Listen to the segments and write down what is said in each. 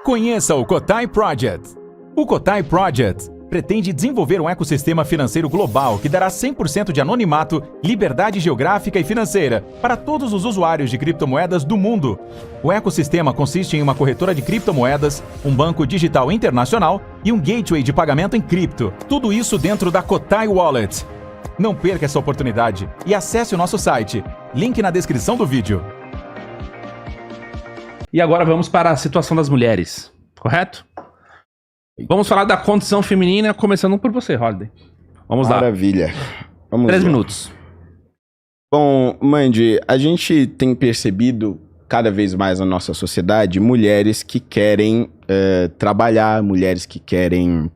Conheça o Cotai Project. O Cotai Project pretende desenvolver um ecossistema financeiro global que dará 100% de anonimato, liberdade geográfica e financeira para todos os usuários de criptomoedas do mundo. O ecossistema consiste em uma corretora de criptomoedas, um banco digital internacional e um gateway de pagamento em cripto. Tudo isso dentro da Cotai Wallet. Não perca essa oportunidade e acesse o nosso site. Link na descrição do vídeo. E agora vamos para a situação das mulheres, correto? Vamos falar da condição feminina, começando por você, Holiday. Vamos lá. Maravilha. Vamos 3 lá. minutos. Bom, Mandy, a gente tem percebido cada vez mais na nossa sociedade mulheres que querem trabalhar, mulheres que querem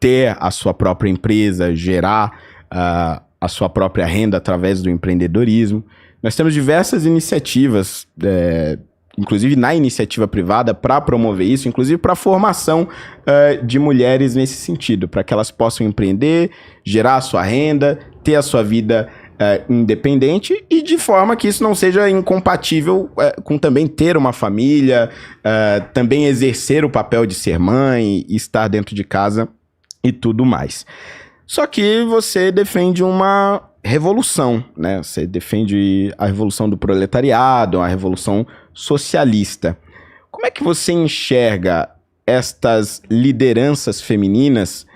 ter a sua própria empresa, gerar a sua própria renda através do empreendedorismo. Nós temos diversas iniciativas, inclusive na iniciativa privada, para promover isso, inclusive para a formação de mulheres nesse sentido, para que elas possam empreender, gerar a sua renda, ter a sua vida independente e de forma que isso não seja incompatível com também ter uma família, também exercer o papel de ser mãe, estar dentro de casa e tudo mais. Só que você defende uma revolução, né? Você defende a revolução do proletariado, a revolução socialista. Como é que você enxerga estas lideranças femininas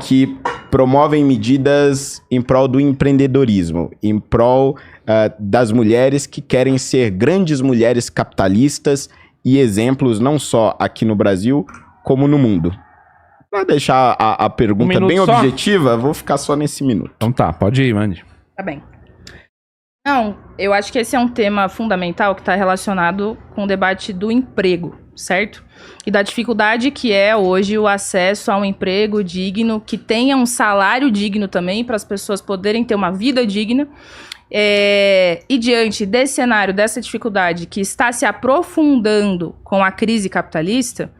que promovem medidas em prol do empreendedorismo, em prol das mulheres que querem ser grandes mulheres capitalistas e exemplos não só aqui no Brasil, como no mundo? Para deixar a pergunta bem objetiva, vou ficar só nesse minuto. Então tá, pode ir, Mandy. Tá bem. Não, eu acho que esse é um tema fundamental que está relacionado com o debate do emprego, certo? E da dificuldade que é hoje o acesso a um emprego digno, que tenha um salário digno também, para as pessoas poderem ter uma vida digna. E diante desse cenário, dessa dificuldade que está se aprofundando com a crise capitalista,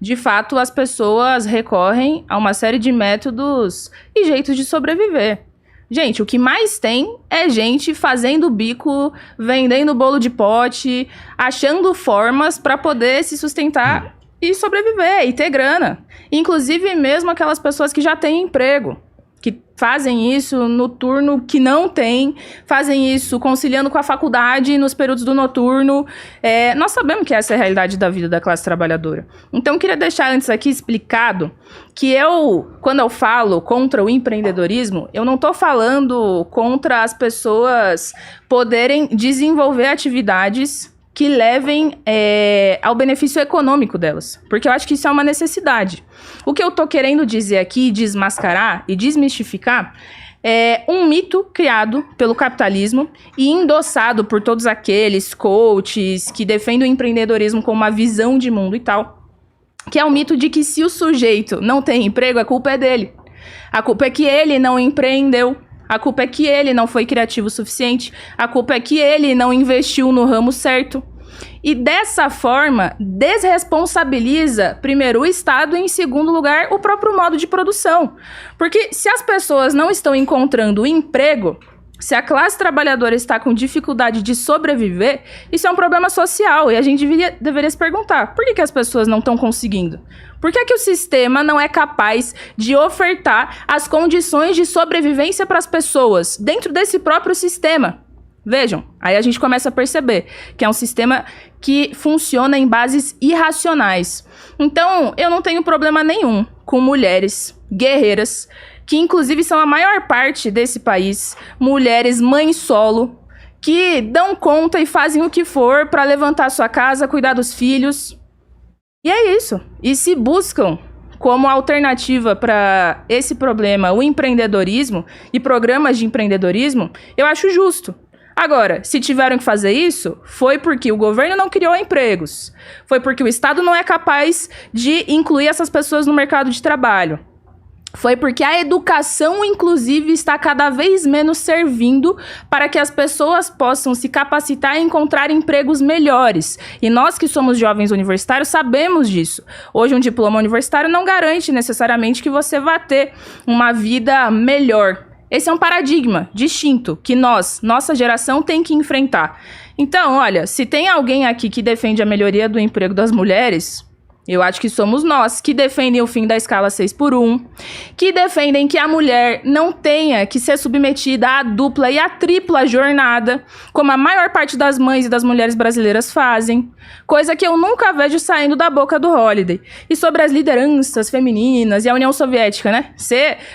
de fato, as pessoas recorrem a uma série de métodos e jeitos de sobreviver. Gente, o que mais tem é gente fazendo bico, vendendo bolo de pote, achando formas para poder se sustentar e sobreviver, e ter grana. Inclusive mesmo aquelas pessoas que já têm emprego, que fazem isso no turno que não tem, fazem isso conciliando com a faculdade nos períodos do noturno. Nós sabemos que essa é a realidade da vida da classe trabalhadora. Então, eu queria deixar antes aqui explicado que quando eu falo contra o empreendedorismo, eu não estou falando contra as pessoas poderem desenvolver atividades que levem ao benefício econômico delas. Porque eu acho que isso é uma necessidade. O que eu tô querendo dizer aqui, desmascarar e desmistificar, é um mito criado pelo capitalismo e endossado por todos aqueles coaches que defendem o empreendedorismo como uma visão de mundo e tal, que é o mito de que se o sujeito não tem emprego, a culpa é dele. A culpa é que ele não empreendeu. A culpa é que ele não foi criativo o suficiente. A culpa é que ele não investiu no ramo certo. E dessa forma, desresponsabiliza, primeiro, o Estado e, em segundo lugar, o próprio modo de produção. Porque se as pessoas não estão encontrando emprego, se a classe trabalhadora está com dificuldade de sobreviver, isso é um problema social. E a gente deveria se perguntar, por que as pessoas não estão conseguindo? Por que o sistema não é capaz de ofertar as condições de sobrevivência para as pessoas dentro desse próprio sistema? Vejam, aí a gente começa a perceber que é um sistema que funciona em bases irracionais. Então, eu não tenho problema nenhum com mulheres guerreiras, que inclusive são a maior parte desse país, mulheres mães solo, que dão conta e fazem o que for para levantar sua casa, cuidar dos filhos. E é isso. E se buscam como alternativa para esse problema o empreendedorismo e programas de empreendedorismo, eu acho justo. Agora, se tiveram que fazer isso, foi porque o governo não criou empregos. Foi porque o Estado não é capaz de incluir essas pessoas no mercado de trabalho. Foi porque a educação, inclusive, está cada vez menos servindo para que as pessoas possam se capacitar e encontrar empregos melhores. E nós que somos jovens universitários sabemos disso. Hoje, um diploma universitário não garante necessariamente que você vá ter uma vida melhor. Esse é um paradigma distinto que nossa geração tem que enfrentar. Então, olha, se tem alguém aqui que defende a melhoria do emprego das mulheres, eu acho que somos nós, que defendem o fim da escala 6x1, que defendem que a mulher não tenha que ser submetida à dupla e à tripla jornada, como a maior parte das mães e das mulheres brasileiras fazem, coisa que eu nunca vejo saindo da boca do Holliday. E sobre as lideranças femininas e a União Soviética, né?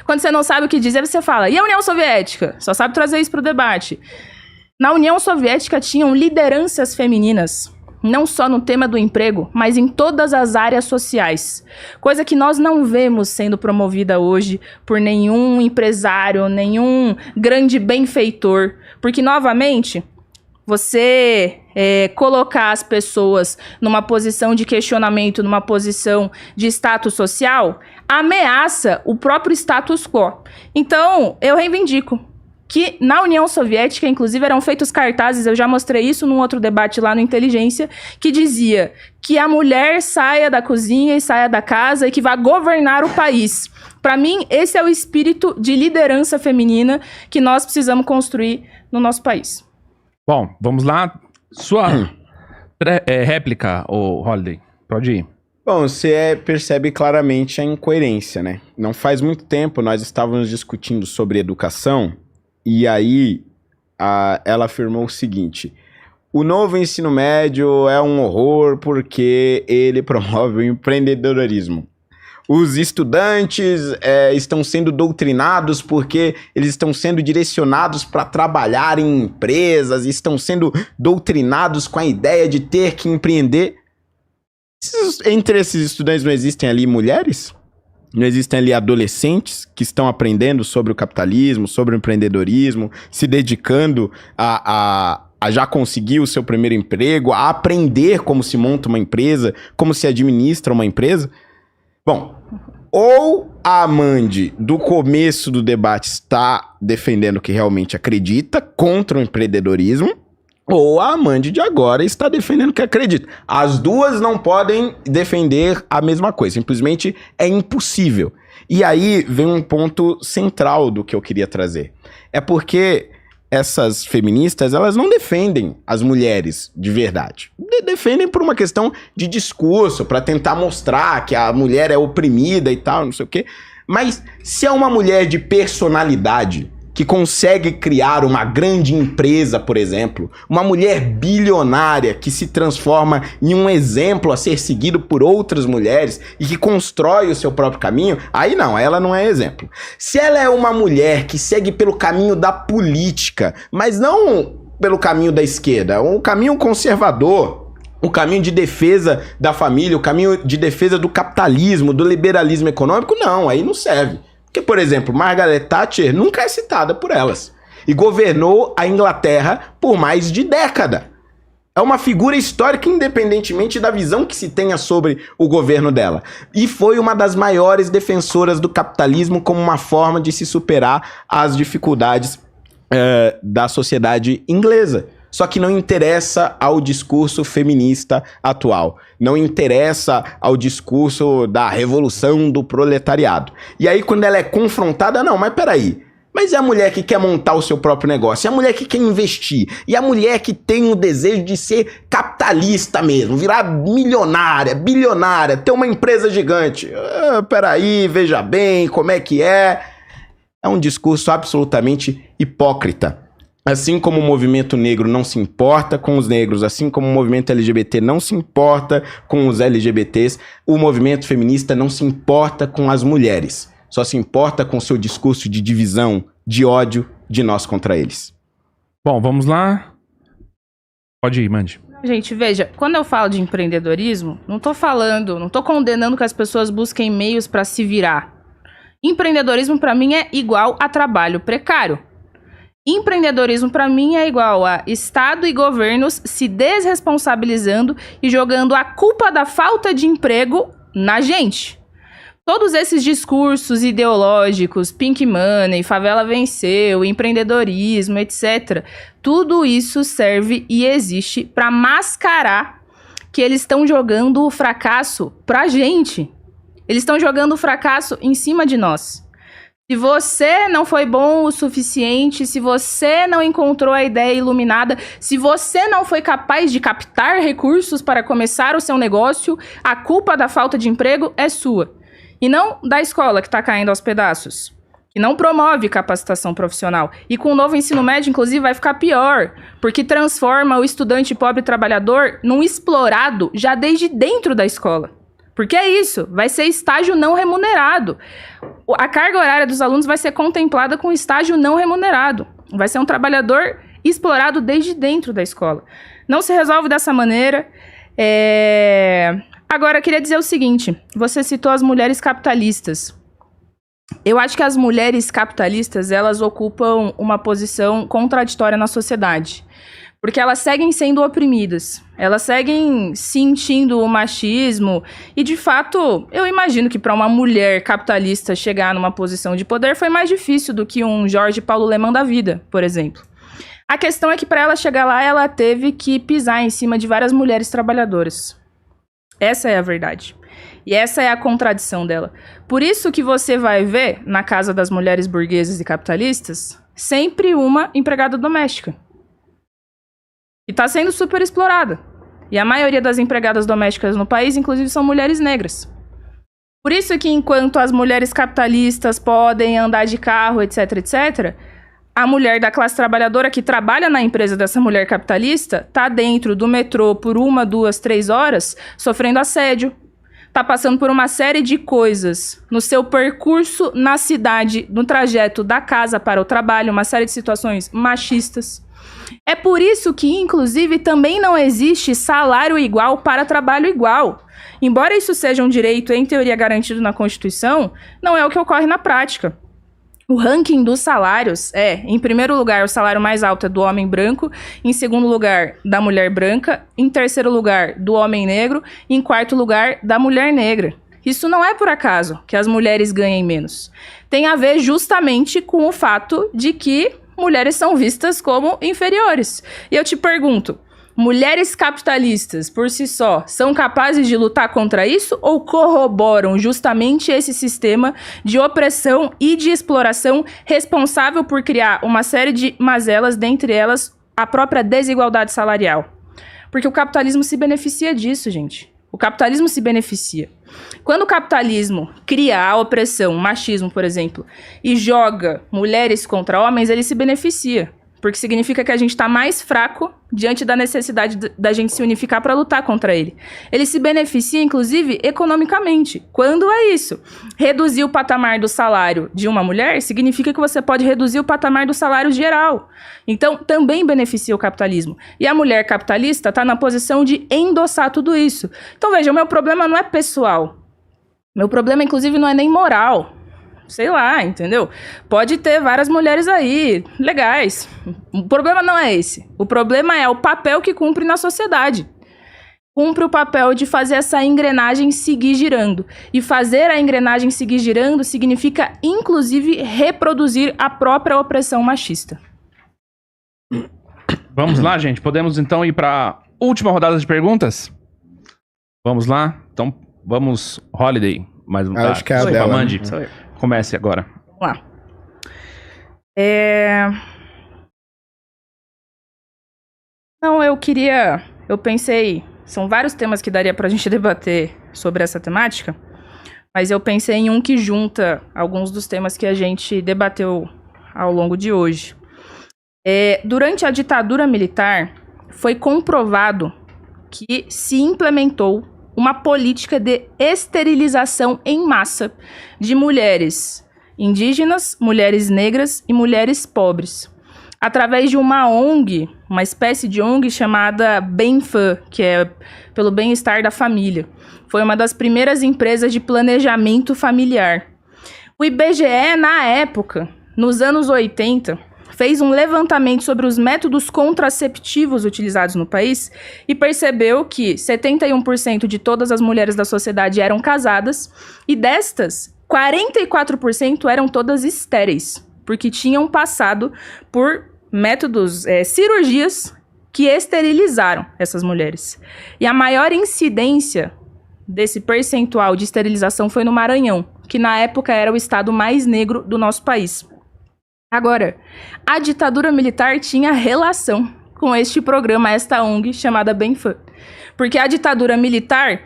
Quando você não sabe o que dizer, você fala, e a União Soviética? Só sabe trazer isso pro debate. Na União Soviética tinham lideranças femininas, não só no tema do emprego, mas em todas as áreas sociais. Coisa que nós não vemos sendo promovida hoje por nenhum empresário, nenhum grande benfeitor. Porque, novamente, você colocar as pessoas numa posição de questionamento, numa posição de status social, ameaça o próprio status quo. Então, eu reivindico que na União Soviética, inclusive, eram feitos cartazes, eu já mostrei isso num outro debate lá no Inteligência, que dizia que a mulher saia da cozinha e saia da casa e que vá governar o país. Para mim, esse é o espírito de liderança feminina que nós precisamos construir no nosso país. Bom, vamos lá. Sua réplica, Holliday, pode ir. Bom, você percebe claramente a incoerência, né? Não faz muito tempo nós estávamos discutindo sobre educação. E aí, ela afirmou o seguinte: o novo ensino médio é um horror porque ele promove o empreendedorismo. Os estudantes estão sendo doutrinados porque eles estão sendo direcionados para trabalhar em empresas, estão sendo doutrinados com a ideia de ter que empreender. Entre esses estudantes não existem ali mulheres? Não existem ali adolescentes que estão aprendendo sobre o capitalismo, sobre o empreendedorismo, se dedicando a já conseguir o seu primeiro emprego, a aprender como se monta uma empresa, como se administra uma empresa? Bom, ou a Amande do começo do debate está defendendo o que realmente acredita contra o empreendedorismo, ou a Amande de agora está defendendo que acredita. As duas não podem defender a mesma coisa. Simplesmente é impossível. E aí vem um ponto central do que eu queria trazer. É porque essas feministas, elas não defendem as mulheres de verdade. Defendem por uma questão de discurso, para tentar mostrar que a mulher é oprimida e tal, não sei o quê. Mas se é uma mulher de personalidade que consegue criar uma grande empresa, por exemplo, uma mulher bilionária que se transforma em um exemplo a ser seguido por outras mulheres e que constrói o seu próprio caminho, aí não, ela não é exemplo. Se ela é uma mulher que segue pelo caminho da política, mas não pelo caminho da esquerda, um caminho conservador, o caminho de defesa da família, o caminho de defesa do capitalismo, do liberalismo econômico, não, aí não serve. Porque, por exemplo, Margaret Thatcher nunca é citada por elas. E governou a Inglaterra por mais de década. É uma figura histórica independentemente da visão que se tenha sobre o governo dela. E foi uma das maiores defensoras do capitalismo como uma forma de se superar as dificuldades da sociedade inglesa. Só que não interessa ao discurso feminista atual. Não interessa ao discurso da revolução do proletariado. E aí, quando ela é confrontada, não, mas peraí. Mas é a mulher que quer montar o seu próprio negócio, é a mulher que quer investir, e a mulher que tem o desejo de ser capitalista mesmo, virar milionária, bilionária, ter uma empresa gigante. Peraí, veja bem como é que é. É um discurso absolutamente hipócrita. Assim como o movimento negro não se importa com os negros, assim como o movimento LGBT não se importa com os LGBTs, o movimento feminista não se importa com as mulheres. Só se importa com seu discurso de divisão, de ódio de nós contra eles. Bom, vamos lá. Pode ir, Mande. Gente, veja, quando eu falo de empreendedorismo, não tô condenando que as pessoas busquem meios para se virar. Empreendedorismo, para mim, é igual a trabalho precário. Empreendedorismo, para mim, é igual a Estado e governos se desresponsabilizando e jogando a culpa da falta de emprego na gente. Todos esses discursos ideológicos, Pink Money, Favela Venceu, empreendedorismo, etc., tudo isso serve e existe para mascarar que eles estão jogando o fracasso pra gente. Eles estão jogando o fracasso em cima de nós. Se você não foi bom o suficiente, se você não encontrou a ideia iluminada, se você não foi capaz de captar recursos para começar o seu negócio, a culpa da falta de emprego é sua. E não da escola que está caindo aos pedaços, que não promove capacitação profissional. E com o novo ensino médio, inclusive, vai ficar pior, porque transforma o estudante pobre trabalhador num explorado já desde dentro da escola. Porque é isso, vai ser estágio não remunerado. A carga horária dos alunos vai ser contemplada com estágio não remunerado. Vai ser um trabalhador explorado desde dentro da escola. Não se resolve dessa maneira. Agora, eu queria dizer o seguinte, você citou as mulheres capitalistas. Eu acho que as mulheres capitalistas, elas ocupam uma posição contraditória na sociedade. Porque elas seguem sendo oprimidas, elas seguem sentindo o machismo e, de fato, eu imagino que para uma mulher capitalista chegar numa posição de poder foi mais difícil do que um Jorge Paulo Lemann da vida, por exemplo. A questão é que para ela chegar lá, ela teve que pisar em cima de várias mulheres trabalhadoras. Essa é a verdade. E essa é a contradição dela. Por isso que você vai ver, na casa das mulheres burguesas e capitalistas, sempre uma empregada doméstica. E está sendo super explorada. E a maioria das empregadas domésticas no país, inclusive, são mulheres negras. Por isso que enquanto as mulheres capitalistas podem andar de carro, etc, etc, a mulher da classe trabalhadora que trabalha na empresa dessa mulher capitalista está dentro do metrô por 1, 2, 3 horas sofrendo assédio. Está passando por uma série de coisas no seu percurso na cidade, no trajeto da casa para o trabalho, uma série de situações machistas. É por isso que, inclusive, também não existe salário igual para trabalho igual. Embora isso seja um direito, em teoria, garantido na Constituição, não é o que ocorre na prática. O ranking dos salários é, em primeiro lugar, o salário mais alto é do homem branco, em segundo lugar, da mulher branca, em terceiro lugar, do homem negro, e em quarto lugar, da mulher negra. Isso não é por acaso que as mulheres ganhem menos. Tem a ver justamente com o fato de que mulheres são vistas como inferiores. E eu te pergunto, mulheres capitalistas, por si só, são capazes de lutar contra isso ou corroboram justamente esse sistema de opressão e de exploração responsável por criar uma série de mazelas, dentre elas a própria desigualdade salarial? Porque o capitalismo se beneficia disso, gente. O capitalismo se beneficia. Quando o capitalismo cria a opressão, o machismo, por exemplo, e joga mulheres contra homens, ele se beneficia. Porque significa que a gente está mais fraco diante da necessidade da gente se unificar para lutar contra ele. Ele se beneficia, inclusive, economicamente. Quando é isso? Reduzir o patamar do salário de uma mulher significa que você pode reduzir o patamar do salário geral. Então, também beneficia o capitalismo. E a mulher capitalista está na posição de endossar tudo isso. Então, veja, o meu problema não é pessoal. Meu problema, inclusive, não é nem moral. Sei lá, entendeu? Pode ter várias mulheres aí, legais. O problema não é esse. O problema é o papel que cumpre na sociedade. Cumpre o papel de fazer essa engrenagem seguir girando. E fazer a engrenagem seguir girando significa, inclusive, reproduzir a própria opressão machista. Vamos lá, gente. Podemos, então, ir para a última rodada de perguntas? Vamos lá? Então, vamos, Holiday. Mais um Acho que é a Desculpa, dela. Mandy. Sou eu. Comece agora. Vamos lá. Não, eu pensei, são vários temas que daria pra gente debater sobre essa temática, mas eu pensei em um que junta alguns dos temas que a gente debateu ao longo de hoje. Durante a ditadura militar, foi comprovado que se implementou uma política de esterilização em massa de mulheres indígenas, mulheres negras e mulheres pobres, através de uma ONG, uma espécie de ONG chamada Benfam, que é pelo bem-estar da família. Foi uma das primeiras empresas de planejamento familiar. O IBGE, na época, nos anos 80, fez um levantamento sobre os métodos contraceptivos utilizados no país e percebeu que 71% de todas as mulheres da sociedade eram casadas e destas, 44% eram todas estéreis, porque tinham passado por métodos, cirurgias que esterilizaram essas mulheres. E a maior incidência desse percentual de esterilização foi no Maranhão, que na época era o estado mais negro do nosso país. Agora, a ditadura militar tinha relação com este programa, esta ONG chamada Benfam. Porque a ditadura militar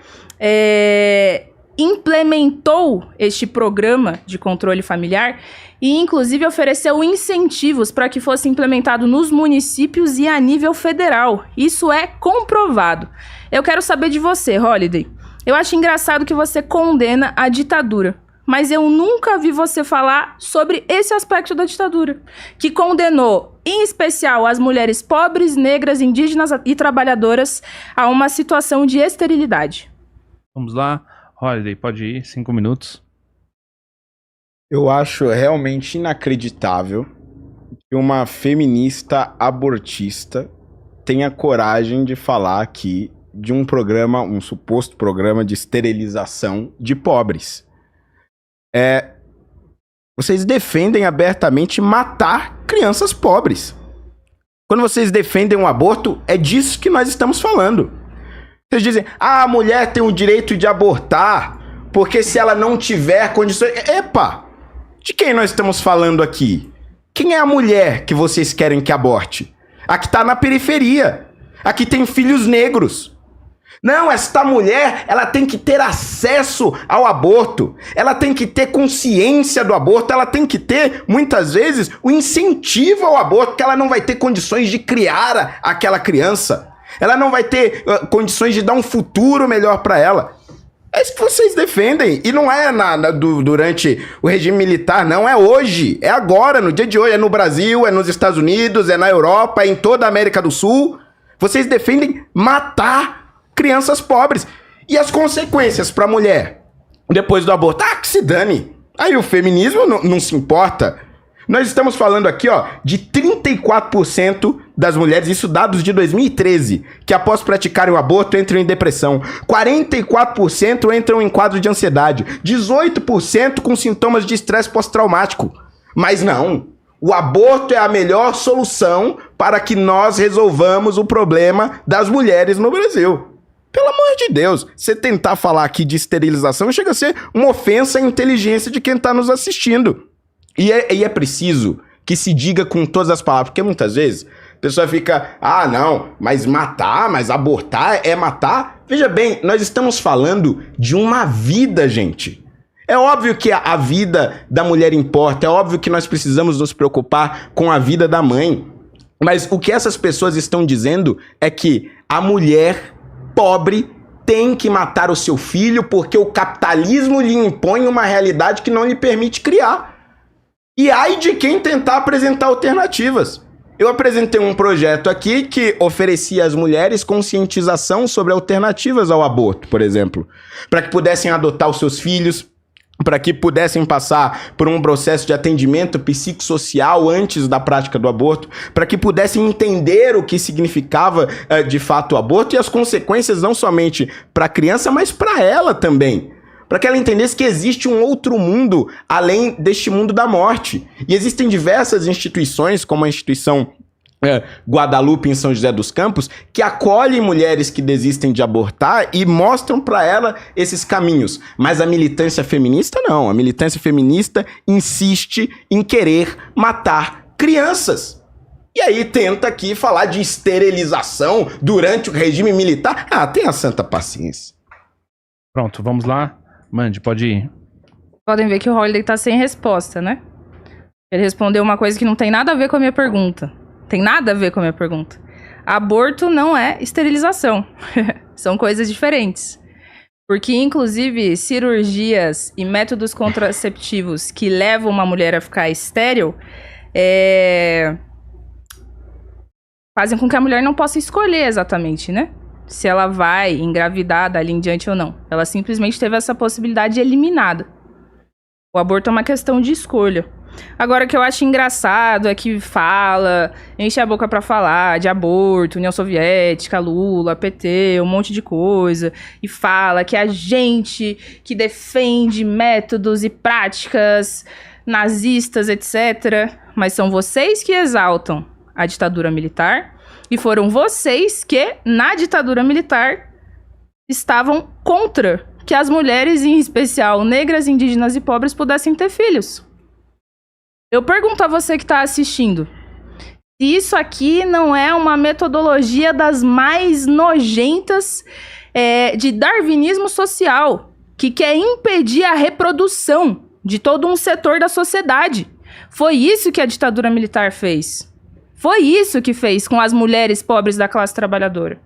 implementou este programa de controle familiar e, inclusive, ofereceu incentivos para que fosse implementado nos municípios e a nível federal. Isso é comprovado. Eu quero saber de você, Holiday. Eu acho engraçado que você condena a ditadura, mas eu nunca vi você falar sobre esse aspecto da ditadura, que condenou, em especial, as mulheres pobres, negras, indígenas e trabalhadoras a uma situação de esterilidade. Vamos lá. Holiday, pode ir, 5 minutos. Eu acho realmente inacreditável que uma feminista abortista tenha coragem de falar aqui de um programa, um suposto programa de esterilização de pobres. Vocês defendem abertamente matar crianças pobres. Quando vocês defendem um aborto, é disso que nós estamos falando. Vocês dizem, a mulher tem o direito de abortar, porque se ela não tiver condições... Epa! De quem nós estamos falando aqui? Quem é a mulher que vocês querem que aborte? A que está na periferia. A que tem filhos negros. Não, esta mulher, ela tem que ter acesso ao aborto, ela tem que ter consciência do aborto, ela tem que ter, muitas vezes, o incentivo ao aborto, porque ela não vai ter condições de criar aquela criança, ela não vai ter condições de dar um futuro melhor para ela. É isso que vocês defendem, e não é durante o regime militar, não, é hoje, é agora, no dia de hoje, é no Brasil, é nos Estados Unidos, é na Europa, é em toda a América do Sul. Vocês defendem matar crianças pobres. E as consequências para a mulher depois do aborto? Que se dane. Aí o feminismo não se importa. Nós estamos falando aqui, de 34% das mulheres, isso dados de 2013, que após praticarem o aborto entram em depressão. 44% entram em quadro de ansiedade. 18% com sintomas de estresse pós-traumático. Mas não. O aborto é a melhor solução para que nós resolvamos o problema das mulheres no Brasil. Pelo amor de Deus, você tentar falar aqui de esterilização chega a ser uma ofensa à inteligência de quem está nos assistindo. E é preciso que se diga com todas as palavras, porque muitas vezes a pessoa fica, não, mas abortar é matar. Veja bem, nós estamos falando de uma vida, gente. É óbvio que a vida da mulher importa, é óbvio que nós precisamos nos preocupar com a vida da mãe. Mas o que essas pessoas estão dizendo é que a mulher pobre tem que matar o seu filho porque o capitalismo lhe impõe uma realidade que não lhe permite criar. E ai de quem tentar apresentar alternativas. Eu apresentei um projeto aqui que oferecia às mulheres conscientização sobre alternativas ao aborto, por exemplo, para que pudessem adotar os seus filhos, para que pudessem passar por um processo de atendimento psicossocial antes da prática do aborto, para que pudessem entender o que significava de fato o aborto e as consequências não somente para a criança, mas para ela também. Para que ela entendesse que existe um outro mundo além deste mundo da morte. E existem diversas instituições, como a instituição Guadalupe em São José dos Campos, que acolhem mulheres que desistem de abortar e mostram para ela esses caminhos. Mas a militância feminista não. A militância feminista insiste em querer matar crianças. E aí tenta aqui falar de esterilização durante o regime militar. Tenha santa paciência. Pronto, vamos lá. Mandy, pode ir. Podem ver que o Holiday tá sem resposta, né? Ele respondeu uma coisa que não tem nada a ver com a minha pergunta. Tem nada a ver com a minha pergunta. Aborto não é esterilização. São coisas diferentes. Porque, inclusive, cirurgias e métodos contraceptivos que levam uma mulher a ficar estéril fazem com que a mulher não possa escolher exatamente, né? Se ela vai engravidar dali em diante ou não. Ela simplesmente teve essa possibilidade eliminada. O aborto é uma questão de escolha. Agora, o que eu acho engraçado é que enche a boca pra falar de aborto, União Soviética, Lula, PT, um monte de coisa, e fala que a gente que defende métodos e práticas nazistas, etc., mas são vocês que exaltam a ditadura militar, e foram vocês que, na ditadura militar, estavam contra que as mulheres, em especial negras, indígenas e pobres, pudessem ter filhos. Eu pergunto a você que está assistindo, se isso aqui não é uma metodologia das mais nojentas de darwinismo social, que quer impedir a reprodução de todo um setor da sociedade. Foi isso que a ditadura militar fez. Foi isso que fez com as mulheres pobres da classe trabalhadora.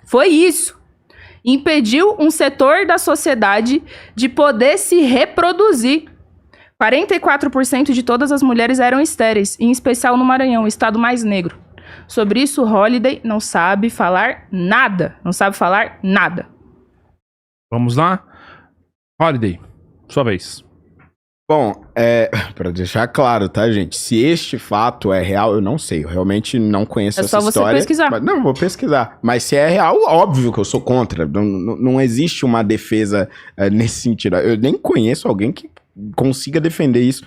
Foi isso. Impediu um setor da sociedade de poder se reproduzir. 44% de todas as mulheres eram estéreis, em especial no Maranhão, o estado mais negro. Sobre isso, Holliday não sabe falar nada. Não sabe falar nada. Vamos lá? Holliday, sua vez. Bom, pra deixar claro, tá, gente? Se este fato é real, eu não sei. Eu realmente não conheço essa história. É só você pesquisar. Mas, não, vou pesquisar. Mas se é real, óbvio que eu sou contra. Não existe uma defesa nesse sentido. Eu nem conheço alguém que consiga defender isso.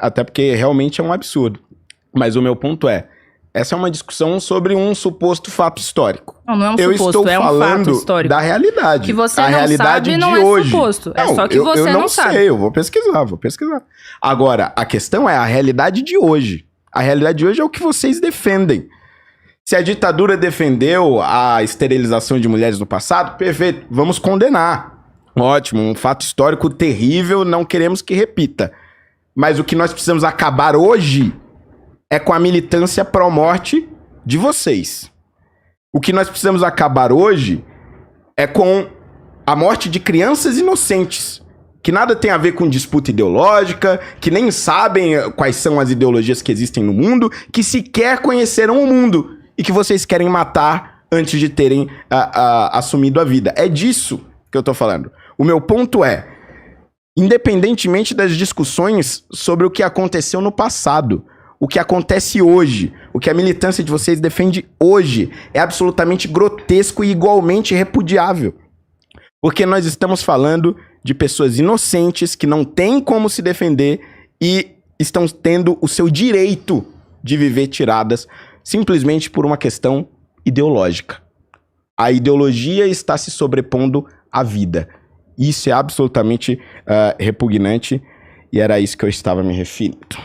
Até porque realmente é um absurdo. Mas o meu ponto essa é uma discussão sobre um suposto fato histórico. Não é um eu suposto, estou é um falando fato histórico. Da realidade. Que você a não realidade sabe de não é hoje. suposto. É só que você não sabe. Eu não sei, eu vou pesquisar. Agora, a questão é a realidade de hoje. A realidade de hoje é o que vocês defendem. Se a ditadura defendeu a esterilização de mulheres no passado, perfeito, vamos condenar. Ótimo, um fato histórico terrível, não queremos que repita. Mas o que nós precisamos acabar hoje é com a militância pró-morte de vocês. O que nós precisamos acabar hoje é com a morte de crianças inocentes, que nada tem a ver com disputa ideológica, que nem sabem quais são as ideologias que existem no mundo, que sequer conheceram o mundo e que vocês querem matar antes de terem assumido a vida. É disso que eu tô falando. O meu ponto independentemente das discussões sobre o que aconteceu no passado, o que acontece hoje, o que a militância de vocês defende hoje é absolutamente grotesco e igualmente repudiável. Porque nós estamos falando de pessoas inocentes que não têm como se defender e estão tendo o seu direito de viver tiradas simplesmente por uma questão ideológica. A ideologia está se sobrepondo à vida. Isso é absolutamente repugnante e era isso que eu estava me referindo.